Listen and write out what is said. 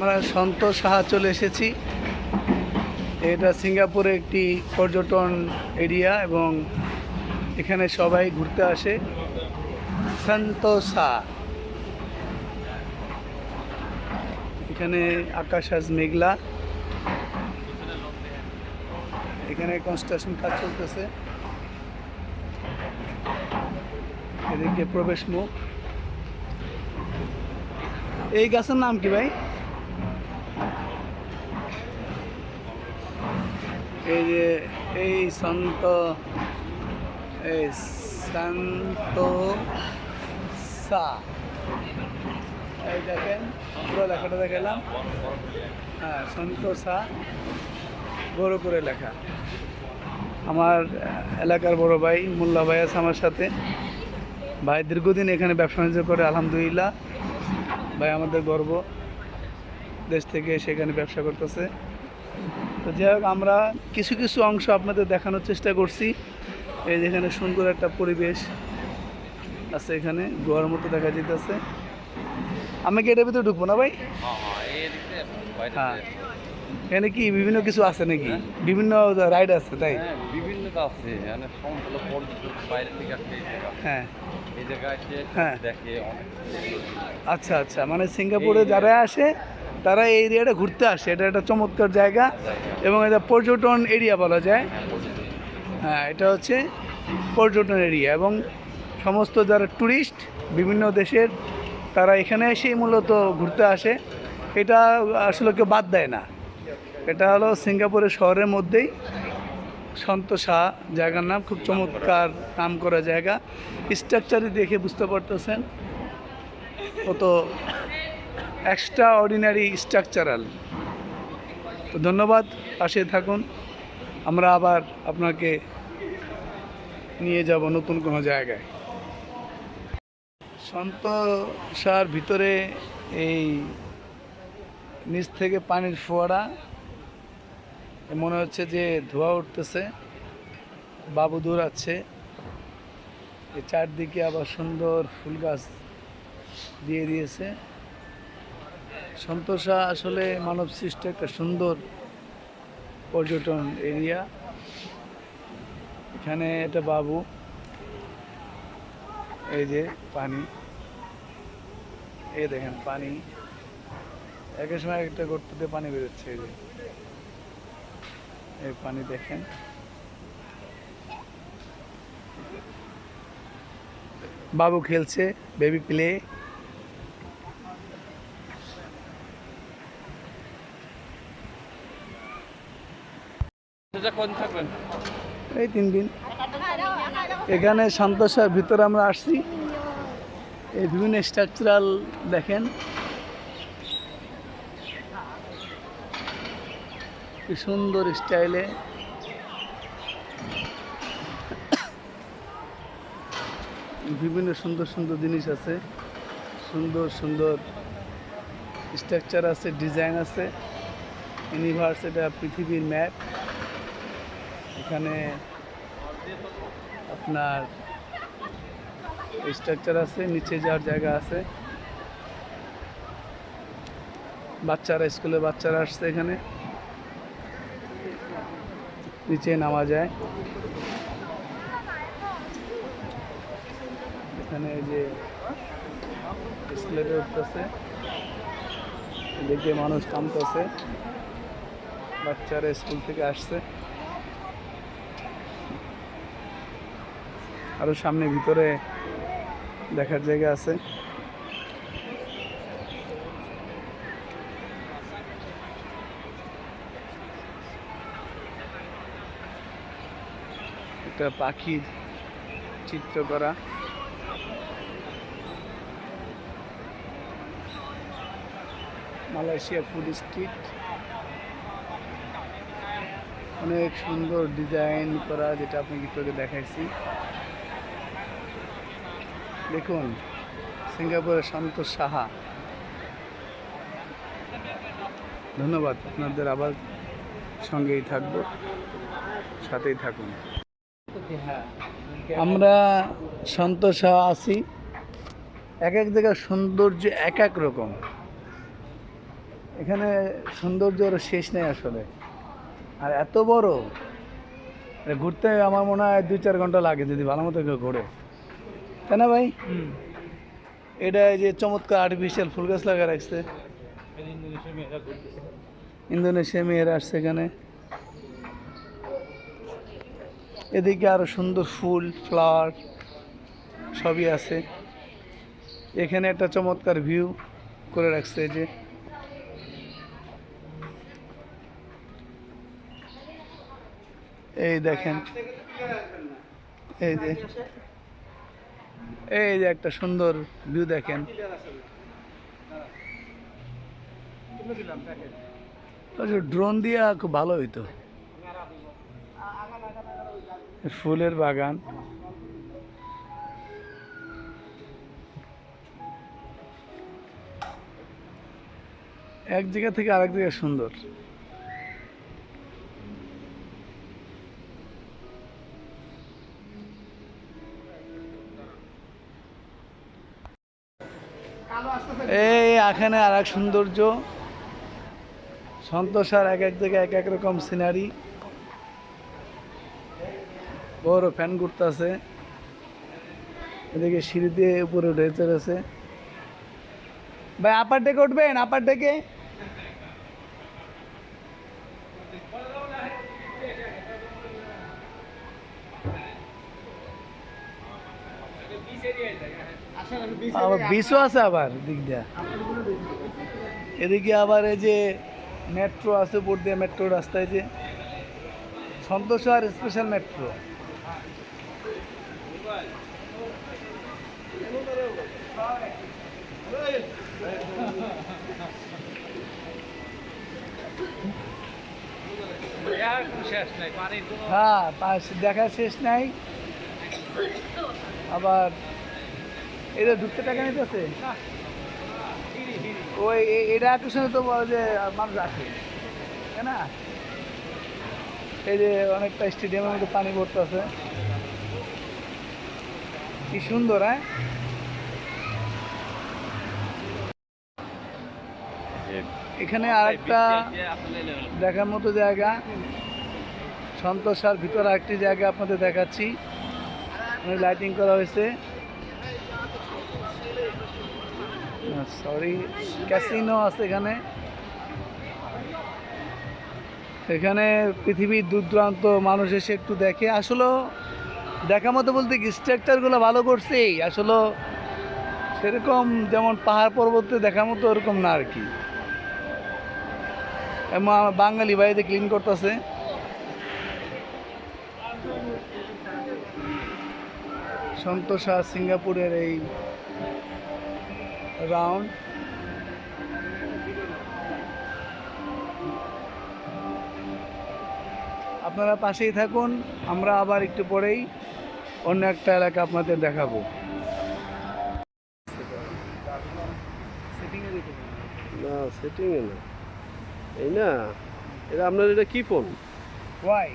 আমরা সন্তোষ সাহা চলে এসেছি। এটা সিঙ্গাপুরে একটি পর্যটন এরিয়া এবং এখানে সবাই ঘুরতে আসে। সন্তোষ সাহা, এখানে আকাশ আজ মেঘলা, এখানে কনস্ট্রাকশন কাজ চলতেছে। এদিকে প্রবেশ মুখ। এই গাছের নাম কি ভাই? এই যে এই সন্তোষা, এই দেখেন পুরো লেখাটা দেখালাম। হ্যাঁ, সন্তোষা বড় করে লেখা। আমার এলাকার বড় ভাই মোল্লা ভাই আছে আমার সাথে। ভাই দীর্ঘদিন এখানে ব্যবসা বাণিজ্য করে, আলহামদুলিল্লাহ। ভাই আমাদের গর্ব, দেশ থেকে সেখানে ব্যবসা করতেছে। তো যাই হোক, আমরা কিছু কিছু অংশ আপনাদের দেখানোর চেষ্টা করছি। এই যেখানে সুন্দর একটা পরিবেশ আছে, এখানে গোয়ার মতো দেখা যেতেছে। আমি কি এটার ভিতরে ঢুকবো না ভাই? হ্যাঁ, এখানে কি বিভিন্ন কিছু আছে নাকি? বিভিন্ন রাইড আছে তাই? বিভিন্ন আছে, বাইরে থেকে আসে। হ্যাঁ, এই জায়গায় হ্যাঁ, দেখে অনেক। আচ্ছা আচ্ছা, মানে সিঙ্গাপুরে যারা আসে তারা এই এরিয়াটা ঘুরতে আসে। এটা একটা চমৎকার জায়গা এবং এটা পর্যটন এরিয়া বলা যায়। হ্যাঁ, এটা হচ্ছে পর্যটন এরিয়া এবং সমস্ত যারা ট্যুরিস্ট বিভিন্ন দেশের তারা এখানে এসেই মূলত ঘুরতে আসে। এটা আসলে কেউ বাদ দেয় না। এটা হলো সিঙ্গাপুরের শহরের মধ্যেই সন্তোষা জায়গার নাম। খুব চমৎকার নাম করা জায়গা। স্ট্রাকচারই দেখে বুঝতে পারতেছেন কত এক্সট্রা অর্ডিনারি স্ট্রাকচারাল। তো ধন্যবাদ, পাশে থাকুন। আমরা আবার আপনাকে নিয়ে যাব নতুন কোনো জায়গায়। সন্তোষার ভিতরে এই নিচ থেকে পানির ফোয়ারা, মনে হচ্ছে যে ধোঁয়া উঠতেছে, বাবু দৌড়াচ্ছে। এই চারদিকে আবার সুন্দর ফুল গাছ দিয়ে দিয়েছে। সন্তোষা আসলে মানব সৃষ্ট একটা সুন্দর পর্যটন এরিয়া। এখানে এটা বাবু, এই যে পানি, এই দেখেন পানি, একের সময় একটা গর্ততে পানি বেরোচ্ছে। এই যে এই পানি দেখেন। বাবু খেলছে, বেবি প্লে। থাকবেন এই 3 দিন এখানে সন্তোষার ভিতরে আমরা আসছি। এই বিভিন্ন স্ট্রাকচারাল দেখেন, কি সুন্দর স্টাইলে। বিভিন্ন সুন্দর সুন্দর জিনিস আছে, সুন্দর সুন্দর স্ট্রাকচার আছে, ডিজাইন আছে। ইউনিভার্স, এটা পৃথিবীর ম্যাপ। এখানে আপনার স্ট্রাকচার আছে, নিচে যাওয়ার জায়গা আছে। বাচ্চারা, স্কুলে বাচ্চারা আসছে, এখানে নিচে নামা যায়। এখানে এই যে স্কুলেতে উঠতেছে, এদিকে মানুষ নামতেছে, বাচ্চারা স্কুল থেকে আসছে। আরো সামনে ভিতরে দেখার জায়গা আছে। একটা পাখির চিত্র করা। মালয়েশিয়া ফুড স্ট্রিট, অনেক সুন্দর ডিজাইন করা, যেটা আপনাকে একটু আগে দেখাইছি। দেখুন, সিঙ্গাপুরের সন্তোষ সাহা। ধন্যবাদ, আপনাদের আবার সঙ্গেই থাকবো, সাথেই থাকুন। আমরা সন্তোষ সাহা আছি। এক এক জায়গার সৌন্দর্য এক এক রকম। এখানে সৌন্দর্যের শেষ নেই আসলে। আর এত বড়, ঘুরতে আমার মনে হয় 2-4 ঘন্টা লাগে যদি ভালো মতো কেউ ঘোরে, তাই না ভাই? এটা এই যে চমৎকার আর্টিফিশিয়াল ফুল গাছ লাগা রাখছে। ইন্দোনেশিয়া মেয়েরা আসছে এখানে। এদিকে আরো সুন্দর ফুল ফ্লাওয়ার সবই আছে। এখানে একটা চমৎকার ভিউ করে রাখছে এই যে। এই দেখেন, এই যে এই যে একটা সুন্দর ভিউ দেখেন। ড্রোন দিয়া খুব ভালো হইতো। ফুলের বাগান, এক জায়গা থেকে আরেক জায়গায় সুন্দর। এই এখানে আর এক সৌন্দর্য, সন্তোষার এক এক জায়গায় এক এক রকম সিনারি। বড় ফ্যান ঘুরতেছে, এদিকে সিঁড়ি দিয়ে উপরে উঠে চলেছে। ভাই আপার ডেকে উঠবেন, আপার ডেকে। আবার বিচও আছে আবার দিক দিয়া। এদিকে আবার এই যে মেট্রো আছে, উপর দিয়ে মেট্রো রাস্তায় যে সন্তোষার স্পেশাল মেট্রো। হ্যাঁ, দেখা শেষ নাই। আবার এটা ঢুকতে টাকা নিতেছে। ওই এটা আকর্ষণে তো যে মানুষ আসে, তাই না? এই যে অনেকটা স্টেডিয়ামের মধ্যে পানি পড়তেছে, কি সুন্দর। হ্যাঁ, এখানে আরেকটা দেখার মতো জায়গা, সন্তোষার ভিতরে আরেকটি জায়গা আপনাদের দেখাচ্ছি। অনেক লাইটিং করা হয়েছে। সরি, ক্যাসিনো আছে এখানে। এখানে পৃথিবীর দূর দূরান্ত মানুষ এসে একটু দেখে। আসলে দেখার মতো বলতে কি, স্ট্রাকচারগুলো ভালো করছেই আসলে, সেরকম যেমন পাহাড় পর্বতে দেখার মতো ওরকম না আর কি। আমার বাঙালি ভাইদের ক্লিন করতেছে। সন্তোষা সিঙ্গাপুরের এই রাউন্ড। আপনারা পাশেই থাকুন, আমরা আবার একটু পরেই অন্য একটা এলাকা আপনাদের দেখাবো। না সেটিংয়ে না, এই না, এটা আপনার এটা কি ফোন? ওয়াই